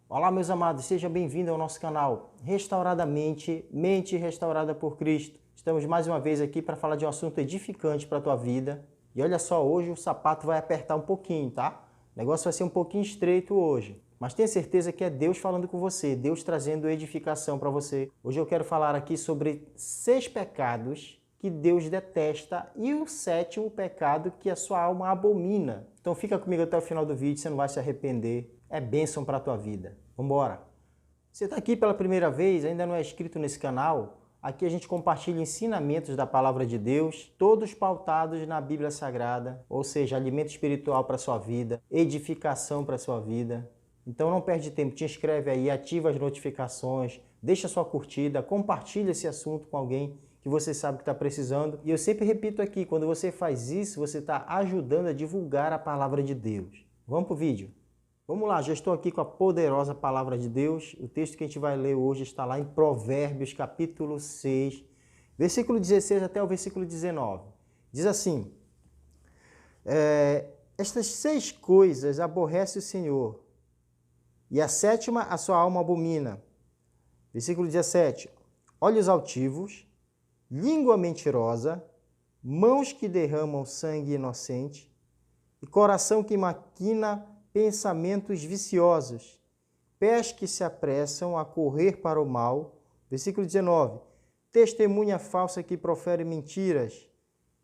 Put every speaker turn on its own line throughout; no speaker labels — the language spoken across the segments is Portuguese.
Olá, meus amados, seja bem-vindo ao nosso canal Restauradamente, Mente Restaurada por Cristo. Estamos mais uma vez aqui para falar de um assunto edificante para a tua vida. E olha só, hoje o sapato vai apertar um pouquinho, tá? O negócio vai ser um pouquinho estreito hoje. Mas tenha certeza que é Deus falando com você, Deus trazendo edificação para você. Hoje eu quero falar aqui sobre 6 pecados que Deus detesta e o 7º pecado que a sua alma abomina. Então fica comigo até o final do vídeo, você não vai se arrepender. É bênção para a tua vida. Vamos embora! Você está aqui pela primeira vez, ainda não é inscrito nesse canal? Aqui a gente compartilha ensinamentos da Palavra de Deus, todos pautados na Bíblia Sagrada, ou seja, alimento espiritual para a sua vida, edificação para a sua vida. Então não perde tempo, te inscreve aí, ativa as notificações, deixa sua curtida, compartilha esse assunto com alguém que você sabe que está precisando. E eu sempre repito aqui, quando você faz isso, você está ajudando a divulgar a Palavra de Deus. Vamos para o vídeo. Vamos lá, já estou aqui com a poderosa Palavra de Deus. O texto que a gente vai ler hoje está lá em Provérbios, capítulo 6, versículo 16 até o versículo 19. Diz assim: estas 6 coisas aborrece o Senhor, e a 7ª a sua alma abomina. Versículo 17. Olhos altivos, língua mentirosa, mãos que derramam sangue inocente, e coração que maquina pensamentos viciosos, pés que se apressam a correr para o mal. Versículo 19. Testemunha falsa que profere mentiras.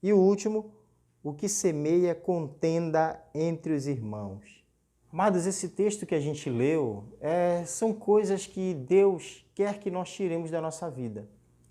E o último, o que semeia contenda entre os irmãos. Amados, esse texto que a gente leu são coisas que Deus quer que nós tiremos da nossa vida.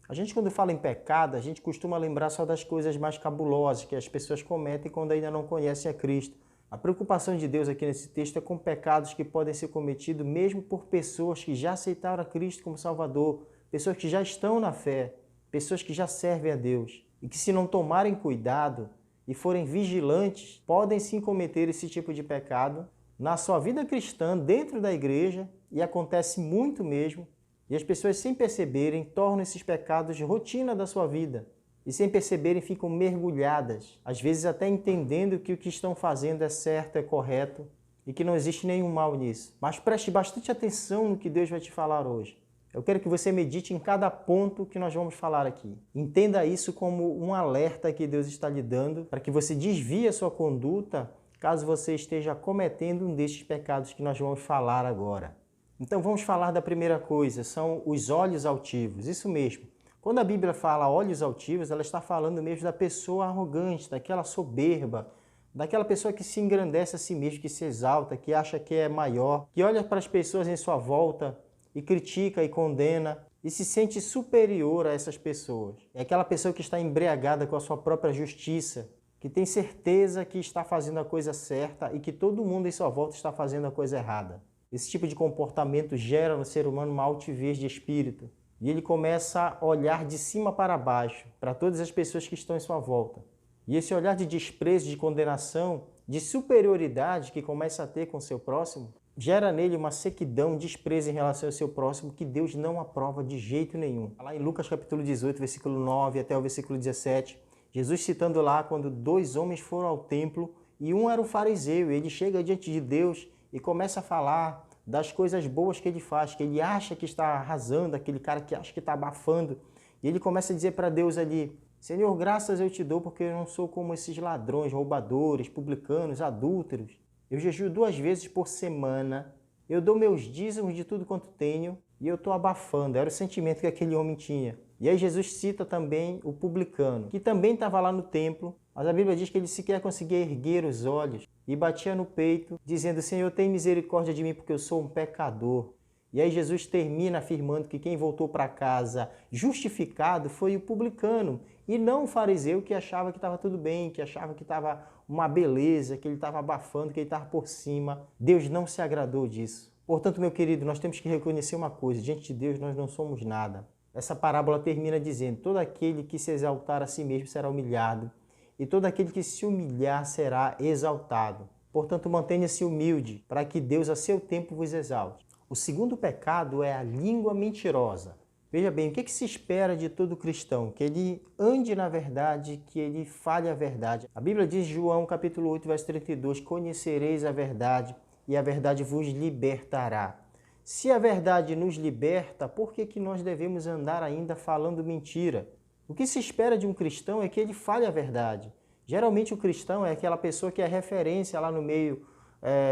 A gente, quando fala em pecado, a gente costuma lembrar só das coisas mais cabulosas que as pessoas cometem quando ainda não conhecem a Cristo. A preocupação de Deus aqui nesse texto é com pecados que podem ser cometidos mesmo por pessoas que já aceitaram a Cristo como Salvador, pessoas que já estão na fé, pessoas que já servem a Deus e que, se não tomarem cuidado e forem vigilantes, podem sim cometer esse tipo de pecado na sua vida cristã, dentro da igreja, e acontece muito mesmo, e as pessoas, sem perceberem, tornam esses pecados de rotina da sua vida. E sem perceberem ficam mergulhadas, às vezes até entendendo que o que estão fazendo é certo, é correto e que não existe nenhum mal nisso. Mas preste bastante atenção no que Deus vai te falar hoje. Eu quero que você medite em cada ponto que nós vamos falar aqui. Entenda isso como um alerta que Deus está lhe dando para que você desvie a sua conduta caso você esteja cometendo um destes pecados que nós vamos falar agora. Então vamos falar da primeira coisa, são os olhos altivos, isso mesmo. Quando a Bíblia fala olhos altivos, ela está falando mesmo da pessoa arrogante, daquela soberba, daquela pessoa que se engrandece a si mesmo, que se exalta, que acha que é maior, que olha para as pessoas em sua volta e critica e condena e se sente superior a essas pessoas. É aquela pessoa que está embriagada com a sua própria justiça, que tem certeza que está fazendo a coisa certa e que todo mundo em sua volta está fazendo a coisa errada. Esse tipo de comportamento gera no ser humano uma altivez de espírito. E ele começa a olhar de cima para baixo, para todas as pessoas que estão em sua volta. E esse olhar de desprezo, de condenação, de superioridade que começa a ter com o seu próximo, gera nele uma sequidão, desprezo em relação ao seu próximo que Deus não aprova de jeito nenhum. Lá em Lucas capítulo 18, versículo 9 até o versículo 17, Jesus citando lá quando 2 homens foram ao templo e um era um fariseu, e ele chega diante de Deus e começa a falar das coisas boas que ele faz, que ele acha que está arrasando, aquele cara que acha que está abafando. E ele começa a dizer para Deus ali: Senhor, graças eu te dou porque eu não sou como esses ladrões, roubadores, publicanos, adúlteros. Eu jejuo 2 vezes por semana, eu dou meus dízimos de tudo quanto tenho e eu estou abafando. Era o sentimento que aquele homem tinha. E aí Jesus cita também o publicano, que também estava lá no templo, mas a Bíblia diz que ele sequer conseguia erguer os olhos e batia no peito, dizendo: Senhor, tem misericórdia de mim porque eu sou um pecador. E aí Jesus termina afirmando que quem voltou para casa justificado foi o publicano, e não o fariseu que achava que estava tudo bem, que achava que estava uma beleza, que ele estava abafando, que ele estava por cima. Deus não se agradou disso. Portanto, meu querido, nós temos que reconhecer uma coisa: diante de Deus nós não somos nada. Essa parábola termina dizendo: todo aquele que se exaltar a si mesmo será humilhado, e todo aquele que se humilhar será exaltado. Portanto, mantenha-se humilde, para que Deus a seu tempo vos exalte. O segundo pecado é a língua mentirosa. Veja bem, o que se espera de todo cristão? Que ele ande na verdade, que ele fale a verdade. A Bíblia diz, João capítulo 8, verso 32, conhecereis a verdade e a verdade vos libertará. Se a verdade nos liberta, por que nós devemos andar ainda falando mentira? O que se espera de um cristão é que ele fale a verdade. Geralmente o cristão é aquela pessoa que é referência lá no meio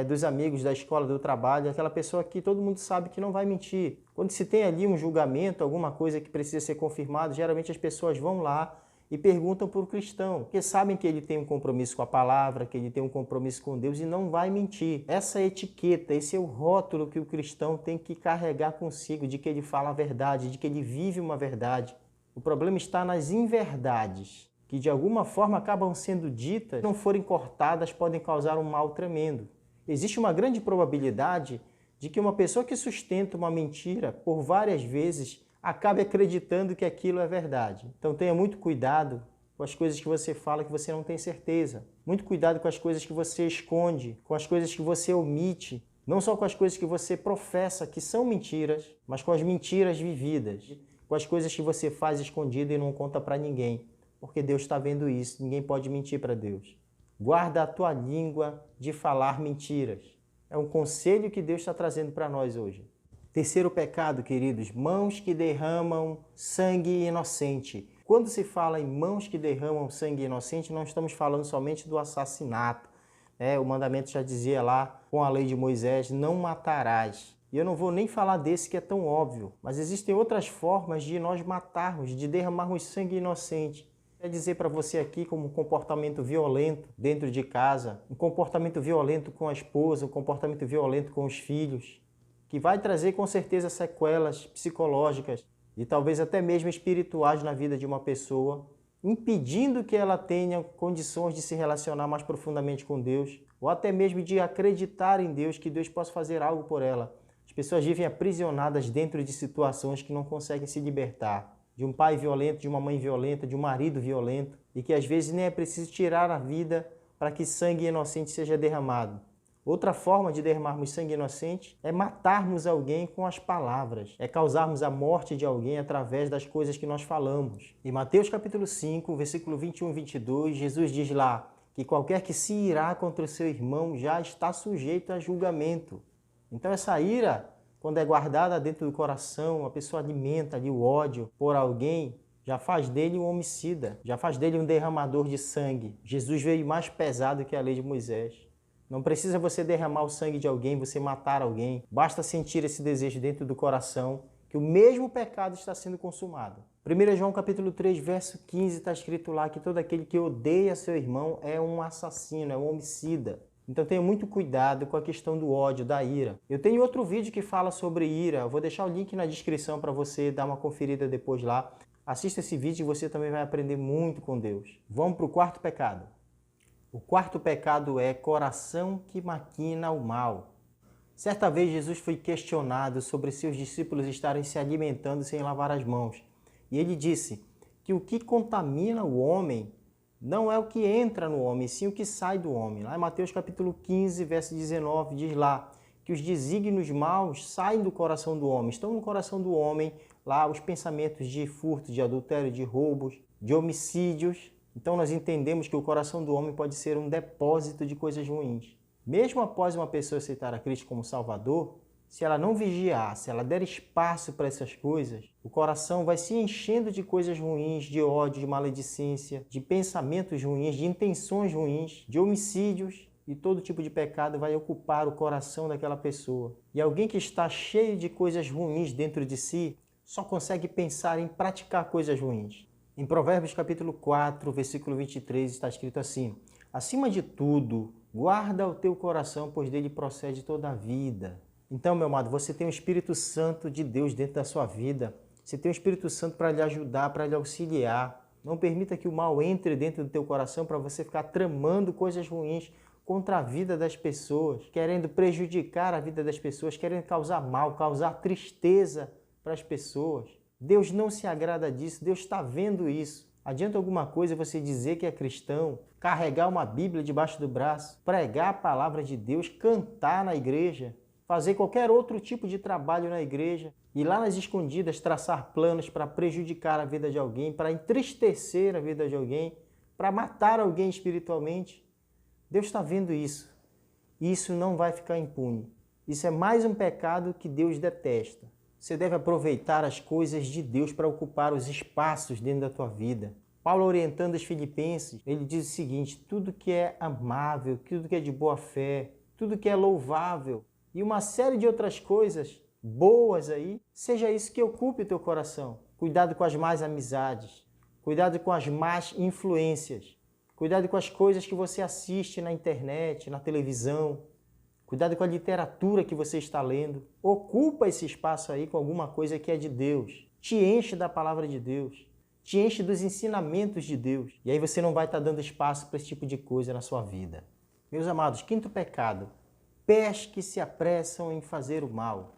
dos amigos, da escola, do trabalho, aquela pessoa que todo mundo sabe que não vai mentir. Quando se tem ali um julgamento, alguma coisa que precisa ser confirmado, geralmente as pessoas vão lá e perguntam para o cristão, porque sabem que ele tem um compromisso com a palavra, que ele tem um compromisso com Deus e não vai mentir. Essa etiqueta, esse é o rótulo que o cristão tem que carregar consigo, de que ele fala a verdade, de que ele vive uma verdade. O problema está nas inverdades, que de alguma forma acabam sendo ditas, se não forem cortadas, podem causar um mal tremendo. Existe uma grande probabilidade de que uma pessoa que sustenta uma mentira por várias vezes acabe acreditando que aquilo é verdade. Então tenha muito cuidado com as coisas que você fala que você não tem certeza. Muito cuidado com as coisas que você esconde, com as coisas que você omite. Não só com as coisas que você professa que são mentiras, mas com as mentiras vividas. Com as coisas que você faz escondido e não conta para ninguém. Porque Deus está vendo isso, ninguém pode mentir para Deus. Guarda a tua língua de falar mentiras. É um conselho que Deus está trazendo para nós hoje. Terceiro pecado, queridos, mãos que derramam sangue inocente. Quando se fala em mãos que derramam sangue inocente, não estamos falando somente do assassinato. O mandamento já dizia lá, com a lei de Moisés, não matarás. E eu não vou nem falar desse que é tão óbvio, mas existem outras formas de nós matarmos, de derramarmos sangue inocente. Quer dizer para você aqui como um comportamento violento dentro de casa, um comportamento violento com a esposa, um comportamento violento com os filhos, que vai trazer com certeza sequelas psicológicas e talvez até mesmo espirituais na vida de uma pessoa, impedindo que ela tenha condições de se relacionar mais profundamente com Deus, ou até mesmo de acreditar em Deus, que Deus possa fazer algo por ela. As pessoas vivem aprisionadas dentro de situações que não conseguem se libertar. De um pai violento, de uma mãe violenta, de um marido violento, e que às vezes nem é preciso tirar a vida para que sangue inocente seja derramado. Outra forma de derramarmos sangue inocente é matarmos alguém com as palavras, é causarmos a morte de alguém através das coisas que nós falamos. Em Mateus capítulo 5, versículo 21 e 22, Jesus diz lá que qualquer que se irá contra o seu irmão já está sujeito a julgamento. Então essa ira, quando é guardada dentro do coração, a pessoa alimenta ali o ódio por alguém, já faz dele um homicida, já faz dele um derramador de sangue. Jesus veio mais pesado que a lei de Moisés. Não precisa você derramar o sangue de alguém, você matar alguém. Basta sentir esse desejo dentro do coração, que o mesmo pecado está sendo consumado. 1 João capítulo 3, verso 15, está escrito lá que todo aquele que odeia seu irmão é um assassino, é um homicida. Então tenha muito cuidado com a questão do ódio, da ira. Eu tenho outro vídeo que fala sobre ira, eu vou deixar o link na descrição para você dar uma conferida depois lá. Assista esse vídeo e você também vai aprender muito com Deus. Vamos para o quarto pecado. O quarto pecado é coração que maquina o mal. Certa vez Jesus foi questionado sobre seus discípulos estarem se alimentando sem lavar as mãos. E ele disse que o que contamina o homem não é o que entra no homem, sim o que sai do homem. Lá em Mateus capítulo 15, verso 19, diz lá que os desígnios maus saem do coração do homem. Estão no coração do homem lá os pensamentos de furto, de adultério, de roubos, de homicídios. Então nós entendemos que o coração do homem pode ser um depósito de coisas ruins. Mesmo após uma pessoa aceitar a Cristo como Salvador, se ela não vigiar, se ela der espaço para essas coisas, o coração vai se enchendo de coisas ruins, de ódio, de maledicência, de pensamentos ruins, de intenções ruins, de homicídios, e todo tipo de pecado vai ocupar o coração daquela pessoa. E alguém que está cheio de coisas ruins dentro de si, só consegue pensar em praticar coisas ruins. Em Provérbios capítulo 4, versículo 23, está escrito assim: acima de tudo, guarda o teu coração, pois dele procede toda a vida. Então, meu amado, você tem o Espírito Santo de Deus dentro da sua vida. Você tem o Espírito Santo para lhe ajudar, para lhe auxiliar. Não permita que o mal entre dentro do teu coração para você ficar tramando coisas ruins contra a vida das pessoas, querendo prejudicar a vida das pessoas, querendo causar mal, causar tristeza para as pessoas. Deus não se agrada disso, Deus está vendo isso. Adianta alguma coisa você dizer que é cristão, carregar uma Bíblia debaixo do braço, pregar a palavra de Deus, cantar na igreja, fazer qualquer outro tipo de trabalho na igreja e lá nas escondidas traçar planos para prejudicar a vida de alguém, para entristecer a vida de alguém, para matar alguém espiritualmente. Deus está vendo isso. E isso não vai ficar impune. Isso é mais um pecado que Deus detesta. Você deve aproveitar as coisas de Deus para ocupar os espaços dentro da tua vida. Paulo, orientando os filipenses, ele diz o seguinte: tudo que é amável, tudo que é de boa fé, tudo que é louvável e uma série de outras coisas boas aí, seja isso que ocupe o teu coração. Cuidado com as más amizades, cuidado com as más influências, cuidado com as coisas que você assiste na internet, na televisão, cuidado com a literatura que você está lendo. Ocupa esse espaço aí com alguma coisa que é de Deus. Te enche da palavra de Deus. Te enche dos ensinamentos de Deus. E aí você não vai estar dando espaço para esse tipo de coisa na sua vida. Meus amados, quinto pecado. Pés que se apressam em fazer o mal.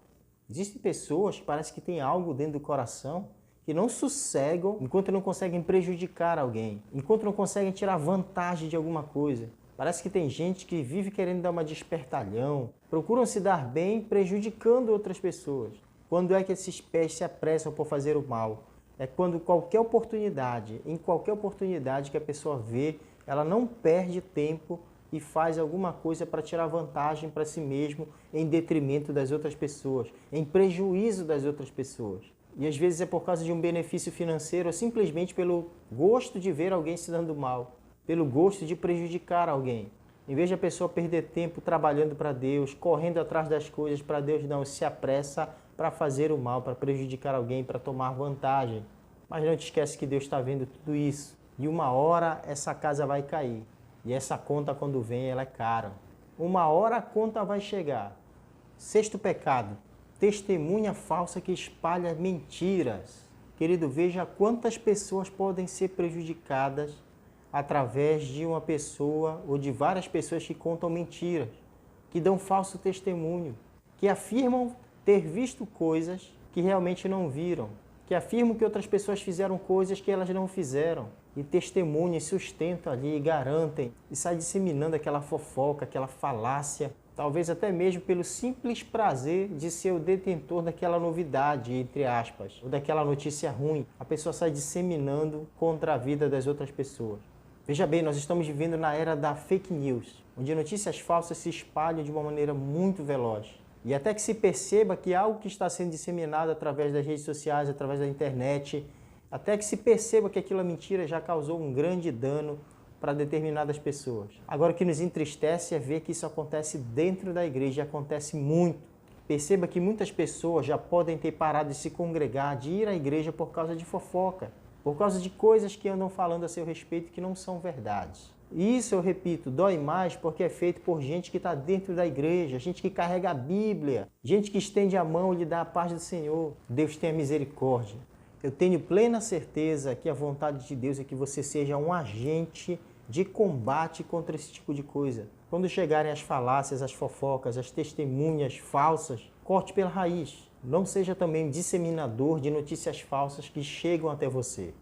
Existem pessoas que parece que têm algo dentro do coração que não sossegam enquanto não conseguem prejudicar alguém, enquanto não conseguem tirar vantagem de alguma coisa. Parece que tem gente que vive querendo dar uma despertalhão, procuram se dar bem prejudicando outras pessoas. Quando é que esses pés se apressam por fazer o mal? É quando em qualquer oportunidade que a pessoa vê, ela não perde tempo e faz alguma coisa para tirar vantagem para si mesmo em detrimento das outras pessoas, em prejuízo das outras pessoas. E às vezes é por causa de um benefício financeiro ou simplesmente pelo gosto de ver alguém se dando mal, pelo gosto de prejudicar alguém. Em vez de a pessoa perder tempo trabalhando para Deus, correndo atrás das coisas para Deus, não, se apressa para fazer o mal, para prejudicar alguém, para tomar vantagem. Mas não te esquece que Deus está vendo tudo isso. E uma hora essa casa vai cair. E essa conta, quando vem, ela é cara. Uma hora a conta vai chegar. Sexto pecado. Testemunha falsa que espalha mentiras. Querido, veja quantas pessoas podem ser prejudicadas através de uma pessoa ou de várias pessoas que contam mentiras, que dão falso testemunho, que afirmam ter visto coisas que realmente não viram, que afirmam que outras pessoas fizeram coisas que elas não fizeram, e testemunham, sustentam ali, garantem, e saem disseminando aquela fofoca, aquela falácia, talvez até mesmo pelo simples prazer de ser o detentor daquela novidade, entre aspas, ou daquela notícia ruim. A pessoa sai disseminando contra a vida das outras pessoas. Veja bem, nós estamos vivendo na era da fake news, onde notícias falsas se espalham de uma maneira muito veloz. E até que se perceba que algo que está sendo disseminado através das redes sociais, através da internet, até que se perceba que aquilo é mentira, já causou um grande dano para determinadas pessoas. Agora, o que nos entristece é ver que isso acontece dentro da igreja, acontece muito. Perceba que muitas pessoas já podem ter parado de se congregar, de ir à igreja por causa de fofoca, por causa de coisas que andam falando a seu respeito que não são verdades. Isso, eu repito, dói mais porque é feito por gente que está dentro da igreja, gente que carrega a Bíblia, gente que estende a mão e lhe dá a paz do Senhor. Deus tenha misericórdia. Eu tenho plena certeza que a vontade de Deus é que você seja um agente de combate contra esse tipo de coisa. Quando chegarem as falácias, as fofocas, as testemunhas falsas, corte pela raiz. Não seja também disseminador de notícias falsas que chegam até você.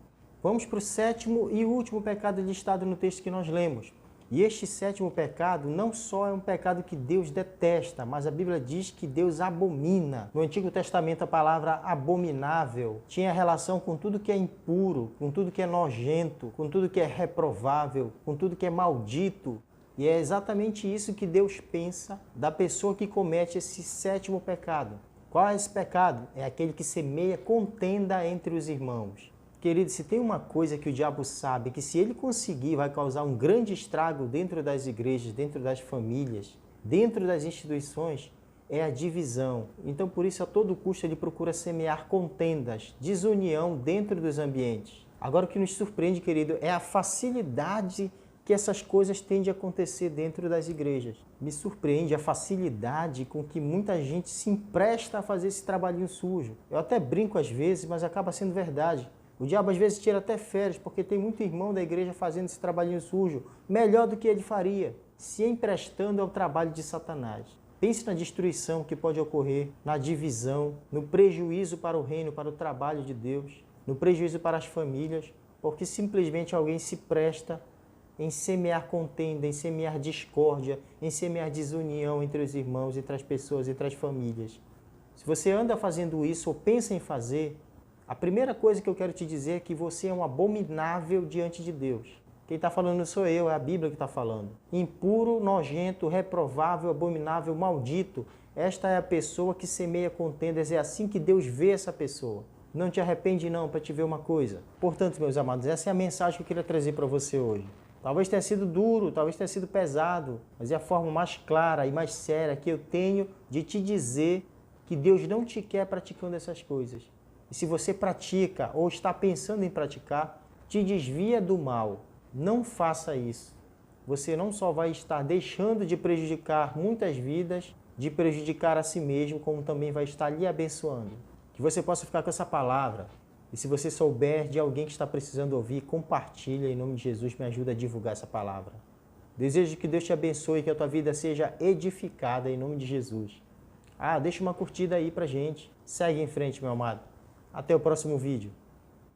Vamos para o sétimo e último pecado listado no texto que nós lemos. E este sétimo pecado não só é um pecado que Deus detesta, mas a Bíblia diz que Deus abomina. No Antigo Testamento, a palavra abominável tinha relação com tudo que é impuro, com tudo que é nojento, com tudo que é reprovável, com tudo que é maldito. E é exatamente isso que Deus pensa da pessoa que comete esse sétimo pecado. Qual é esse pecado? É aquele que semeia contenda entre os irmãos. Querido, se tem uma coisa que o diabo sabe, que se ele conseguir vai causar um grande estrago dentro das igrejas, dentro das famílias, dentro das instituições, é a divisão. Então, por isso, a todo custo, ele procura semear contendas, desunião dentro dos ambientes. Agora, o que nos surpreende, querido, é a facilidade que essas coisas tendem a acontecer dentro das igrejas. Me surpreende a facilidade com que muita gente se empresta a fazer esse trabalhinho sujo. Eu até brinco às vezes, mas acaba sendo verdade. O diabo às vezes tira até férias, porque tem muito irmão da igreja fazendo esse trabalhinho sujo, melhor do que ele faria, se emprestando ao trabalho de Satanás. Pense na destruição que pode ocorrer, na divisão, no prejuízo para o reino, para o trabalho de Deus, no prejuízo para as famílias, porque simplesmente alguém se presta em semear contenda, em semear discórdia, em semear desunião entre os irmãos, entre as pessoas, entre as famílias. Se você anda fazendo isso ou pensa em fazer, a primeira coisa que eu quero te dizer é que você é um abominável diante de Deus. Quem está falando não sou eu, é a Bíblia que está falando. Impuro, nojento, reprovável, abominável, maldito Esta é a pessoa que semeia contendas, é assim que Deus vê essa pessoa. Não te arrepende não, para te ver uma coisa. Portanto, meus amados, essa é a mensagem que eu queria trazer para você hoje. Talvez tenha sido duro, talvez tenha sido pesado, mas é a forma mais clara e mais séria que eu tenho de te dizer que Deus não te quer praticando essas coisas. E se você pratica ou está pensando em praticar, te desvia do mal. Não faça isso. Você não só vai estar deixando de prejudicar muitas vidas, de prejudicar a si mesmo, como também vai estar lhe abençoando. Que você possa ficar com essa palavra. E se você souber de alguém que está precisando ouvir, compartilha em nome de Jesus, me ajuda a divulgar essa palavra. Desejo que Deus te abençoe e que a tua vida seja edificada em nome de Jesus. Deixa uma curtida aí pra gente. Segue em frente, meu amado. Até o próximo vídeo.